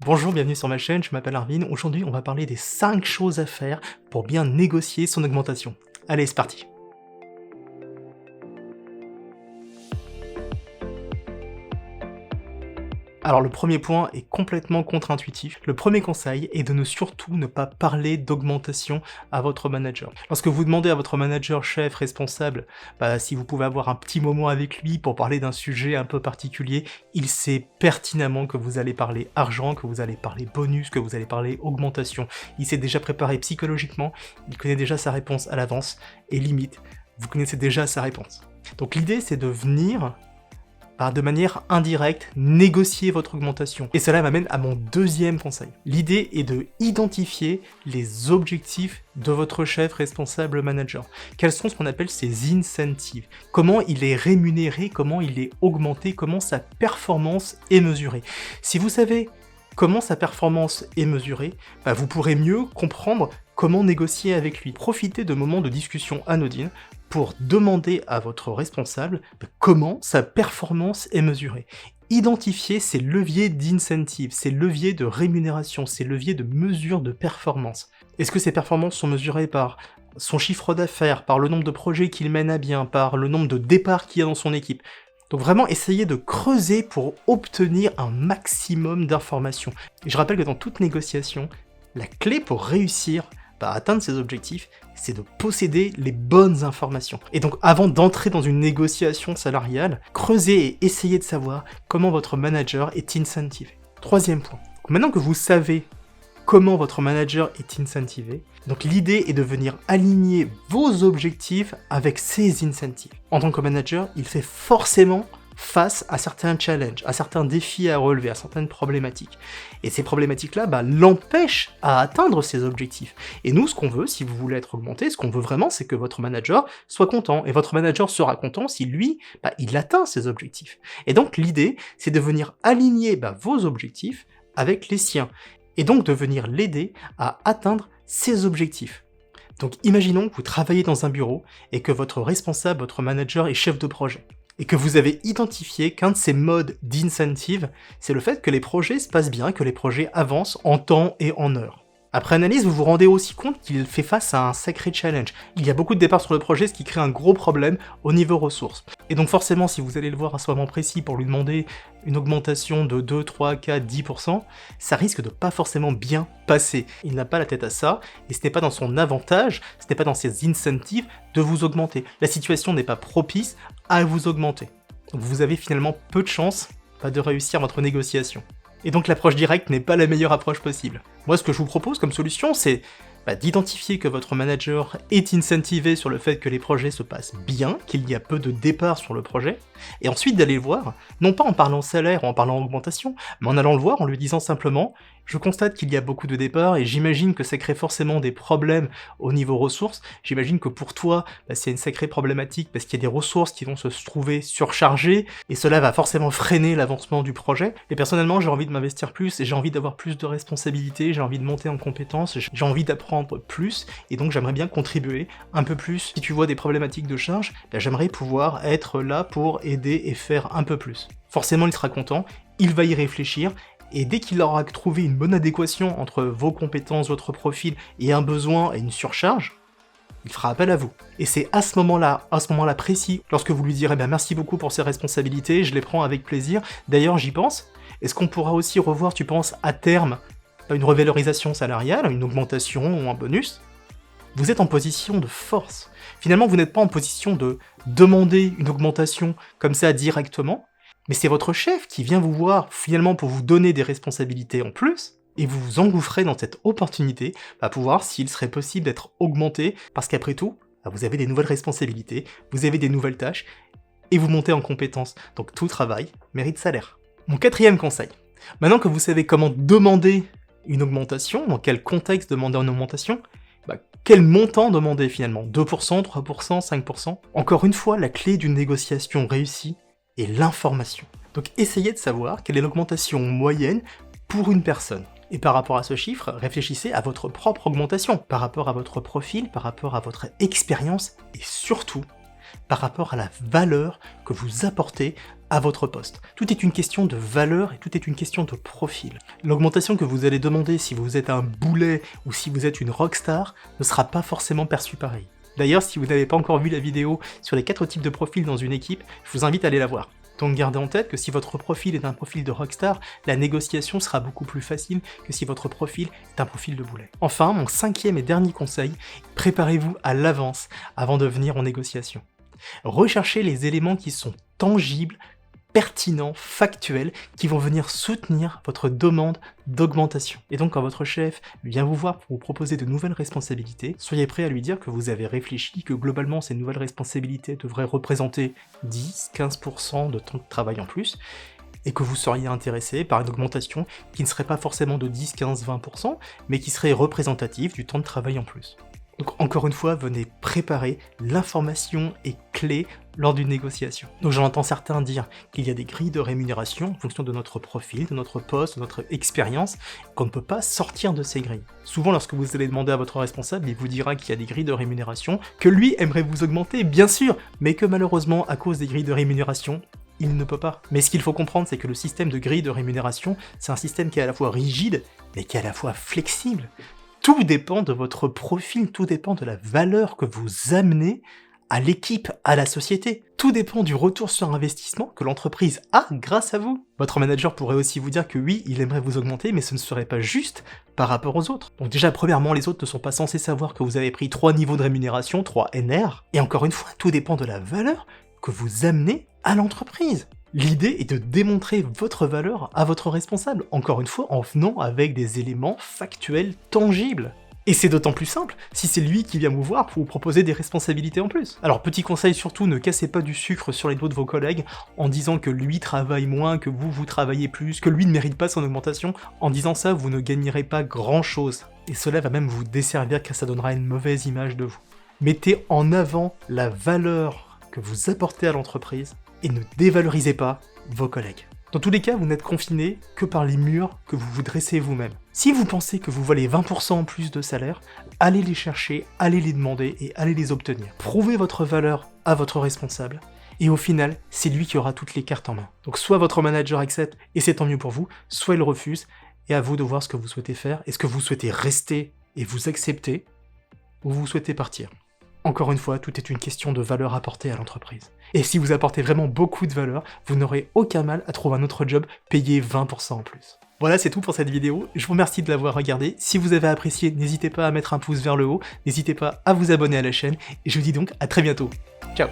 Bonjour, bienvenue sur ma chaîne, je m'appelle Arvin. Aujourd'hui, on va parler des 5 choses à faire pour bien négocier son augmentation. Allez, c'est parti. Alors le premier point est complètement contre-intuitif. Le premier conseil est de surtout ne pas parler d'augmentation à votre manager. Lorsque vous demandez à votre manager, chef, responsable, si vous pouvez avoir un petit moment avec lui pour parler d'un sujet un peu particulier, il sait pertinemment que vous allez parler argent, que vous allez parler bonus, que vous allez parler augmentation. Il s'est déjà préparé psychologiquement, il connaît déjà sa réponse à l'avance, et limite, vous connaissez déjà sa réponse. Donc l'idée c'est de venir de manière indirecte, négocier votre augmentation. Et cela m'amène à mon deuxième conseil. L'idée est de identifier les objectifs de votre chef, responsable, manager. Quels sont ce qu'on appelle ses incentives? Comment il est rémunéré, comment il est augmenté, comment sa performance est mesurée. Si vous savez comment sa performance est mesurée, vous pourrez mieux comprendre comment négocier avec lui. Profitez de moments de discussion anodines pour demander à votre responsable comment sa performance est mesurée. Identifiez ces leviers d'incentive, ces leviers de rémunération, ces leviers de mesure de performance. Est-ce que ces performances sont mesurées par son chiffre d'affaires, par le nombre de projets qu'il mène à bien, par le nombre de départs qu'il y a dans son équipe? Donc vraiment, essayez de creuser pour obtenir un maximum d'informations. Et je rappelle que dans toute négociation, la clé pour réussir à atteindre ses objectifs, c'est de posséder les bonnes informations. Et donc avant d'entrer dans une négociation salariale, creusez et essayez de savoir comment votre manager est incentivé. Troisième point. Maintenant que vous savez comment votre manager est incentivé, donc l'idée est de venir aligner vos objectifs avec ses incentives. En tant que manager, il fait forcément face à certains challenges, à certains défis à relever, à certaines problématiques. Et ces problématiques-là l'empêchent à atteindre ses objectifs. Et nous, ce qu'on veut, si vous voulez être augmenté, ce qu'on veut vraiment, c'est que votre manager soit content. Et votre manager sera content si lui, il atteint ses objectifs. Et donc l'idée, c'est de venir aligner vos objectifs avec les siens. Et donc de venir l'aider à atteindre ses objectifs. Donc imaginons que vous travaillez dans un bureau et que votre responsable, votre manager est chef de projet. Et que vous avez identifié qu'un de ces modes d'incentive, c'est le fait que les projets se passent bien, que les projets avancent en temps et en heure. Après analyse, vous vous rendez aussi compte qu'il fait face à un sacré challenge. Il y a beaucoup de départs sur le projet, ce qui crée un gros problème au niveau ressources. Et donc forcément, si vous allez le voir à ce moment précis pour lui demander une augmentation de 2, 3, 4, 10%, ça risque de pas forcément bien passer. Il n'a pas la tête à ça, et ce n'est pas dans son avantage, ce n'est pas dans ses incentives de vous augmenter. La situation n'est pas propice à vous augmenter. Donc vous avez finalement peu de chances de réussir votre négociation. Et donc l'approche directe n'est pas la meilleure approche possible. Moi, ce que je vous propose comme solution, c'est d'identifier que votre manager est incentivé sur le fait que les projets se passent bien, qu'il y a peu de départs sur le projet, et ensuite d'aller le voir, non pas en parlant salaire ou en parlant augmentation, mais en allant le voir en lui disant simplement « Je constate qu'il y a beaucoup de départs et j'imagine que ça crée forcément des problèmes au niveau ressources. J'imagine que pour toi, c'est une sacrée problématique parce qu'il y a des ressources qui vont se trouver surchargées et cela va forcément freiner l'avancement du projet. Et personnellement, j'ai envie de m'investir plus et j'ai envie d'avoir plus de responsabilités, j'ai envie de monter en compétences, j'ai envie d'apprendre plus et donc j'aimerais bien contribuer un peu plus. Si tu vois des problématiques de charge, j'aimerais pouvoir être là pour aider et faire un peu plus. » Forcément, il sera content, il va y réfléchir, et dès qu'il aura trouvé une bonne adéquation entre vos compétences, votre profil, et un besoin et une surcharge, il fera appel à vous. Et c'est à ce moment-là précis, lorsque vous lui direz merci beaucoup pour ces responsabilités, je les prends avec plaisir, d'ailleurs j'y pense, est-ce qu'on pourra aussi revoir, tu penses, à terme, une revalorisation salariale, une augmentation ou un bonus? Vous êtes en position de force. Finalement, vous n'êtes pas en position de demander une augmentation comme ça directement, mais c'est votre chef qui vient vous voir finalement pour vous donner des responsabilités en plus, et vous vous engouffrez dans cette opportunité pour voir s'il serait possible d'être augmenté, parce qu'après tout, vous avez des nouvelles responsabilités, vous avez des nouvelles tâches, et vous montez en compétences. Donc tout travail mérite salaire. Mon quatrième conseil. Maintenant que vous savez comment demander une augmentation, dans quel contexte demander une augmentation, quel montant demander finalement? 2%, 3%, 5%? Encore une fois, la clé d'une négociation réussie est l'information. Donc essayez de savoir quelle est l'augmentation moyenne pour une personne. Et par rapport à ce chiffre, réfléchissez à votre propre augmentation, par rapport à votre profil, par rapport à votre expérience, et surtout, par rapport à la valeur que vous apportez à votre poste. Tout est une question de valeur et tout est une question de profil. L'augmentation que vous allez demander si vous êtes un boulet ou si vous êtes une rockstar ne sera pas forcément perçue pareil. D'ailleurs, si vous n'avez pas encore vu la vidéo sur les 4 types de profils dans une équipe, je vous invite à aller la voir. Donc gardez en tête que si votre profil est un profil de rockstar, la négociation sera beaucoup plus facile que si votre profil est un profil de boulet. Enfin, mon 5e et dernier conseil, préparez-vous à l'avance avant de venir en négociation. Recherchez les éléments qui sont tangibles, pertinents, factuels, qui vont venir soutenir votre demande d'augmentation. Et donc quand votre chef vient vous voir pour vous proposer de nouvelles responsabilités, soyez prêt à lui dire que vous avez réfléchi, que globalement ces nouvelles responsabilités devraient représenter 10-15% de temps de travail en plus, et que vous seriez intéressé par une augmentation qui ne serait pas forcément de 10, 15, 20%, mais qui serait représentative du temps de travail en plus. Donc encore une fois, venez préparer, l'information est clé lors d'une négociation. Donc j'en entends certains dire qu'il y a des grilles de rémunération en fonction de notre profil, de notre poste, de notre expérience, qu'on ne peut pas sortir de ces grilles. Souvent lorsque vous allez demander à votre responsable, il vous dira qu'il y a des grilles de rémunération, que lui aimerait vous augmenter, bien sûr, mais que malheureusement, à cause des grilles de rémunération, il ne peut pas. Mais ce qu'il faut comprendre, c'est que le système de grille de rémunération, c'est un système qui est à la fois rigide, mais qui est à la fois flexible. Tout dépend de votre profil, tout dépend de la valeur que vous amenez à l'équipe, à la société. Tout dépend du retour sur investissement que l'entreprise a grâce à vous. Votre manager pourrait aussi vous dire que oui, il aimerait vous augmenter, mais ce ne serait pas juste par rapport aux autres. Donc déjà, premièrement, les autres ne sont pas censés savoir que vous avez pris 3 niveaux de rémunération, 3 NR. Et encore une fois, tout dépend de la valeur que vous amenez à l'entreprise. L'idée est de démontrer votre valeur à votre responsable, encore une fois en venant avec des éléments factuels tangibles. Et c'est d'autant plus simple si c'est lui qui vient vous voir pour vous proposer des responsabilités en plus. Alors petit conseil surtout, ne cassez pas du sucre sur les dos de vos collègues en disant que lui travaille moins, que vous travaillez plus, que lui ne mérite pas son augmentation. En disant ça, vous ne gagnerez pas grand chose. Et cela va même vous desservir car ça donnera une mauvaise image de vous. Mettez en avant la valeur que vous apportez à l'entreprise et ne dévalorisez pas vos collègues. Dans tous les cas, vous n'êtes confiné que par les murs que vous vous dressez vous-même. Si vous pensez que vous valez 20% en plus de salaire, allez les chercher, allez les demander et allez les obtenir. Prouvez votre valeur à votre responsable et au final, c'est lui qui aura toutes les cartes en main. Donc soit votre manager accepte et c'est tant mieux pour vous, soit il refuse et à vous de voir ce que vous souhaitez faire. Est-ce que vous souhaitez rester et vous accepter ou vous souhaitez partir ? Encore une fois, tout est une question de valeur apportée à l'entreprise. Et si vous apportez vraiment beaucoup de valeur, vous n'aurez aucun mal à trouver un autre job payé 20% en plus. Voilà, c'est tout pour cette vidéo. Je vous remercie de l'avoir regardée. Si vous avez apprécié, n'hésitez pas à mettre un pouce vers le haut, n'hésitez pas à vous abonner à la chaîne, et je vous dis donc à très bientôt. Ciao!